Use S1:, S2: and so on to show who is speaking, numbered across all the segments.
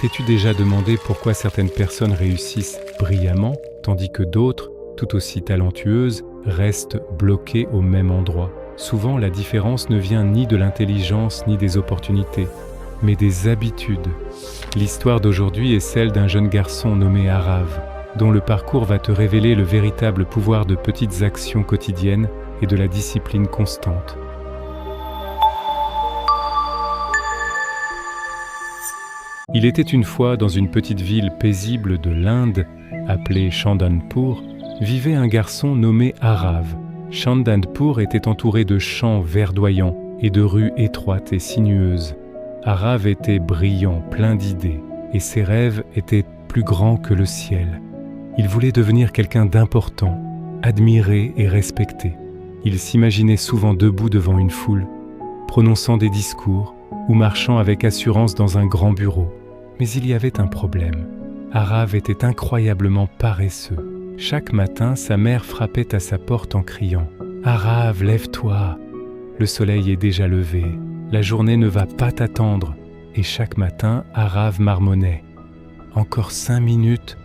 S1: T'es-tu déjà demandé pourquoi certaines personnes réussissent brillamment, tandis que d'autres, tout aussi talentueuses, restent bloquées au même endroit? Souvent, la différence ne vient ni de l'intelligence ni des opportunités, mais des habitudes. L'histoire d'aujourd'hui est celle d'un jeune garçon nommé Arav, dont le parcours va te révéler le véritable pouvoir de petites actions quotidiennes et de la discipline constante. Il était une fois dans une petite ville paisible de l'Inde, appelée Chandanpur, vivait un garçon nommé Arav. Chandanpur était entouré de champs verdoyants et de rues étroites et sinueuses. Arav était brillant, plein d'idées, et ses rêves étaient plus grands que le ciel. Il voulait devenir quelqu'un d'important, admiré et respecté. Il s'imaginait souvent debout devant une foule, prononçant des discours ou marchant avec assurance dans un grand bureau. Mais il y avait un problème. Arav était incroyablement paresseux. Chaque matin, sa mère frappait à sa porte en criant « Arav, lève-toi ! Le soleil est déjà levé. La journée ne va pas t'attendre. » Et chaque matin, Arav marmonnait « Encore 5 minutes !»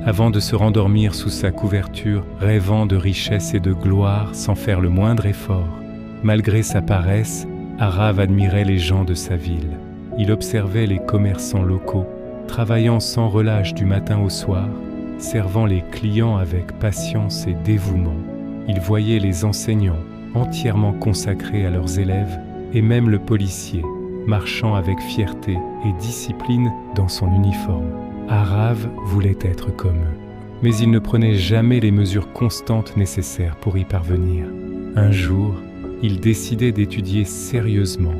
S1: avant de se rendormir sous sa couverture, rêvant de richesse et de gloire sans faire le moindre effort. Malgré sa paresse, Arav admirait les gens de sa ville. Il observait les commerçants locaux, travaillant sans relâche du matin au soir, servant les clients avec patience et dévouement. Il voyait les enseignants, entièrement consacrés à leurs élèves, et même le policier, marchant avec fierté et discipline dans son uniforme. Arav voulait être comme eux, mais il ne prenait jamais les mesures constantes nécessaires pour y parvenir. Un jour, il décidait d'étudier sérieusement.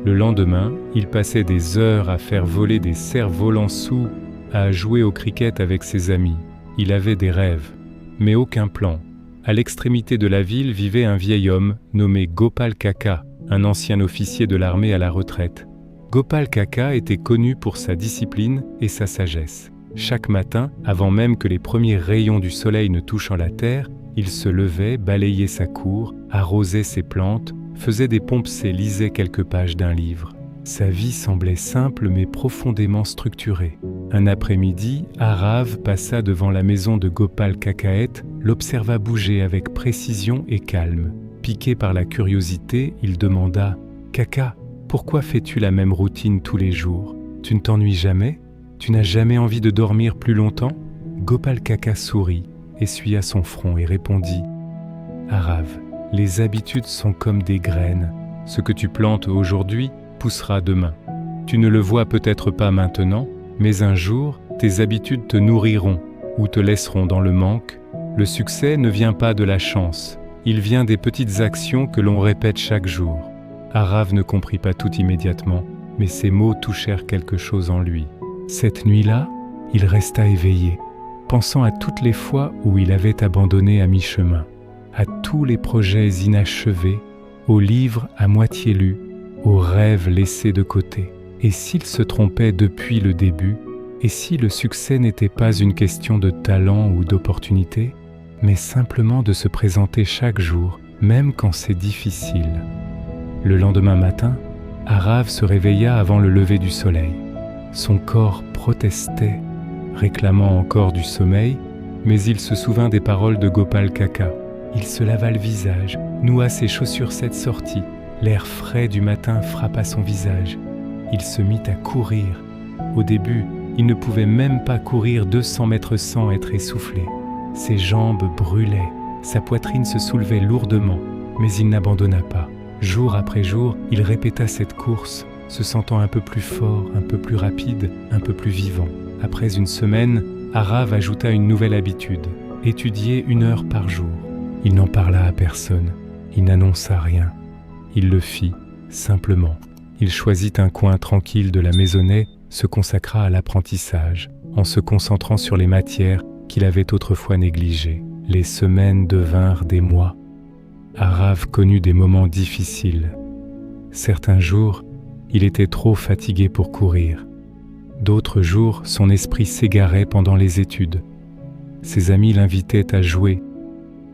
S1: Le lendemain, il passait des heures à faire voler des cerfs-volants sous, à jouer au cricket avec ses amis. Il avait des rêves, mais aucun plan. À l'extrémité de la ville vivait un vieil homme nommé Gopal Kaka, un ancien officier de l'armée à la retraite. Gopal Kaka était connu pour sa discipline et sa sagesse. Chaque matin, avant même que les premiers rayons du soleil ne touchent la terre, il se levait, balayait sa cour, arrosait ses plantes, faisait des pompes et lisait quelques pages d'un livre. Sa vie semblait simple mais profondément structurée. Un après-midi, Arav passa devant la maison de Gopal Kakaet, l'observa bouger avec précision et calme. Piqué par la curiosité, il demanda « Kaka, pourquoi fais-tu la même routine tous les jours? Tu ne t'ennuies jamais? Tu n'as jamais envie de dormir plus longtemps ?» Gopal Kaka sourit, essuya son front et répondit « Arav, les habitudes sont comme des graines. Ce que tu plantes aujourd'hui poussera demain. Tu ne le vois peut-être pas maintenant, mais un jour, tes habitudes te nourriront ou te laisseront dans le manque. Le succès ne vient pas de la chance. Il vient des petites actions que l'on répète chaque jour. » Arav ne comprit pas tout immédiatement, mais ces mots touchèrent quelque chose en lui. Cette nuit-là, il resta éveillé, pensant à toutes les fois où il avait abandonné à mi-chemin, à tous les projets inachevés, aux livres à moitié lus, aux rêves laissés de côté. Et s'il se trompait depuis le début, et si le succès n'était pas une question de talent ou d'opportunité, mais simplement de se présenter chaque jour, même quand c'est difficile. Le lendemain matin, Arav se réveilla avant le lever du soleil. Son corps protestait, réclamant encore du sommeil, mais il se souvint des paroles de Gopal Kaka. Il se lava le visage, noua ses chaussures cette sortie. L'air frais du matin frappa son visage. Il se mit à courir. Au début, il ne pouvait même pas courir 200 mètres sans être essoufflé. Ses jambes brûlaient, sa poitrine se soulevait lourdement, mais il n'abandonna pas. Jour après jour, il répéta cette course, se sentant un peu plus fort, un peu plus rapide, un peu plus vivant. Après une semaine, Arav ajouta une nouvelle habitude, étudier 1 heure par jour. Il n'en parla à personne, il n'annonça rien. Il le fit, simplement. Il choisit un coin tranquille de la maisonnée, se consacra à l'apprentissage, en se concentrant sur les matières qu'il avait autrefois négligées. Les semaines devinrent des mois. Arav connut des moments difficiles. Certains jours, il était trop fatigué pour courir. D'autres jours, son esprit s'égarait pendant les études. Ses amis l'invitaient à jouer,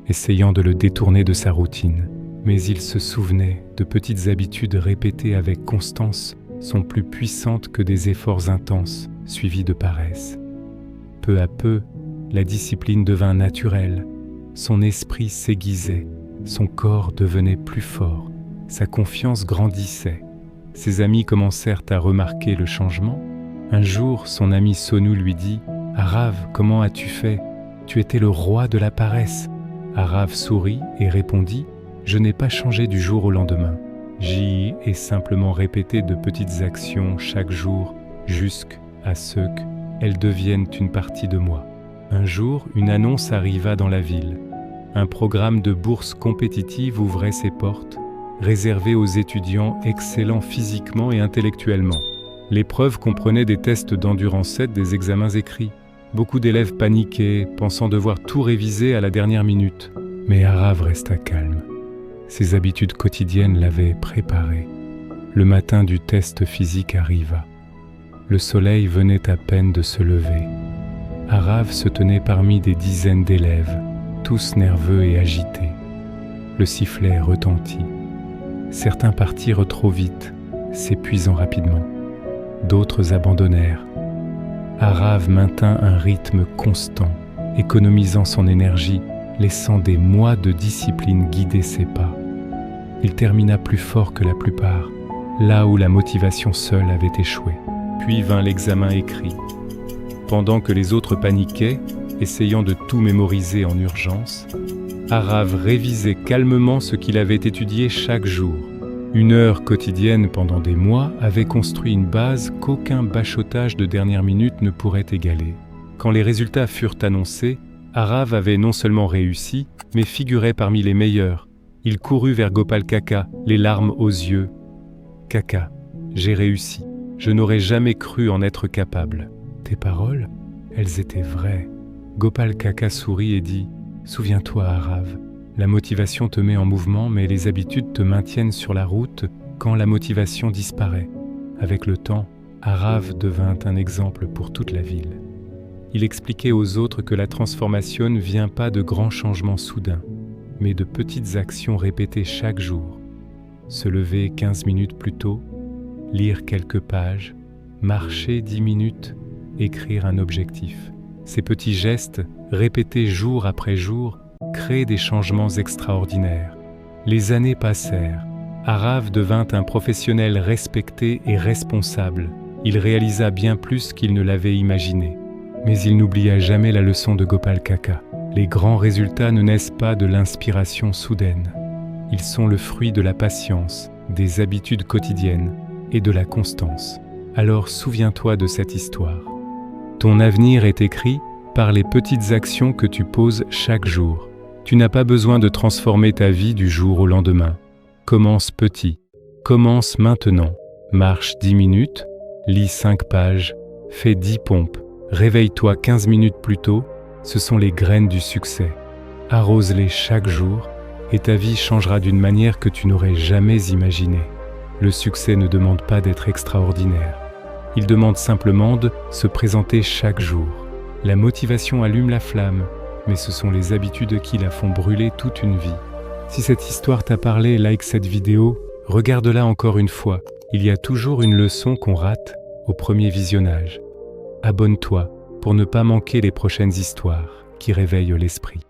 S1: essayant de le détourner de sa routine. Mais il se souvenait de petites habitudes répétées avec constance sont plus puissantes que des efforts intenses. suivi de paresse. Peu à peu, la discipline devint naturelle, son esprit s'aiguisait, son corps devenait plus fort, sa confiance grandissait. Ses amis commencèrent à remarquer le changement. Un jour, son ami Sonu lui dit « Arav, comment as-tu fait? Tu étais le roi de la paresse. » Arav sourit et répondit « Je n'ai pas changé du jour au lendemain. J'y ai simplement répété de petites actions chaque jour jusqu'à ce qu'elles deviennent une partie de moi. » Un jour, une annonce arriva dans la ville. Un programme de bourse compétitive ouvrait ses portes, réservé aux étudiants excellents physiquement et intellectuellement. L'épreuve comprenait des tests d'endurance, des examens écrits. Beaucoup d'élèves paniquaient, pensant devoir tout réviser à la dernière minute. Mais Arav resta calme. Ses habitudes quotidiennes l'avaient préparé. Le matin du test physique arriva. Le soleil venait à peine de se lever. Arav se tenait parmi des dizaines d'élèves, tous nerveux et agités. Le sifflet retentit. Certains partirent trop vite, s'épuisant rapidement. D'autres abandonnèrent. Arav maintint un rythme constant, économisant son énergie, laissant des mois de discipline guider ses pas. Il termina plus fort que la plupart, là où la motivation seule avait échoué. Puis vint l'examen écrit. Pendant que les autres paniquaient, essayant de tout mémoriser en urgence, Arav révisait calmement ce qu'il avait étudié chaque jour. Une heure quotidienne pendant des mois avait construit une base qu'aucun bachotage de dernière minute ne pourrait égaler. Quand les résultats furent annoncés, Arav avait non seulement réussi, mais figurait parmi les meilleurs. Il courut vers Gopal Kaka, les larmes aux yeux. « Kaka, j'ai réussi. Je n'aurais jamais cru en être capable. » Tes paroles, elles étaient vraies. Gopal Kaka sourit et dit « Souviens-toi, Arav, la motivation te met en mouvement, mais les habitudes te maintiennent sur la route quand la motivation disparaît. » Avec le temps, Arav devint un exemple pour toute la ville. Il expliquait aux autres que la transformation ne vient pas de grands changements soudains, mais de petites actions répétées chaque jour. Se lever 15 minutes plus tôt, lire quelques pages, marcher 10 minutes, écrire un objectif. Ces petits gestes, répétés jour après jour, créent des changements extraordinaires. Les années passèrent. Arav devint un professionnel respecté et responsable. Il réalisa bien plus qu'il ne l'avait imaginé. Mais il n'oublia jamais la leçon de Gopal Kaka. Les grands résultats ne naissent pas de l'inspiration soudaine. Ils sont le fruit de la patience, des habitudes quotidiennes et de la constance. Alors souviens-toi de cette histoire. Ton avenir est écrit par les petites actions que tu poses chaque jour. Tu n'as pas besoin de transformer ta vie du jour au lendemain. Commence petit. Commence maintenant. Marche 10 minutes, lis 5 pages, fais 10 pompes. Réveille-toi 15 minutes plus tôt, ce sont les graines du succès. Arrose-les chaque jour et ta vie changera d'une manière que tu n'aurais jamais imaginée. Le succès ne demande pas d'être extraordinaire. Il demande simplement de se présenter chaque jour. La motivation allume la flamme, mais ce sont les habitudes qui la font brûler toute une vie. Si cette histoire t'a parlé, like cette vidéo, regarde-la encore une fois. Il y a toujours une leçon qu'on rate au premier visionnage. Abonne-toi pour ne pas manquer les prochaines histoires qui réveillent l'esprit.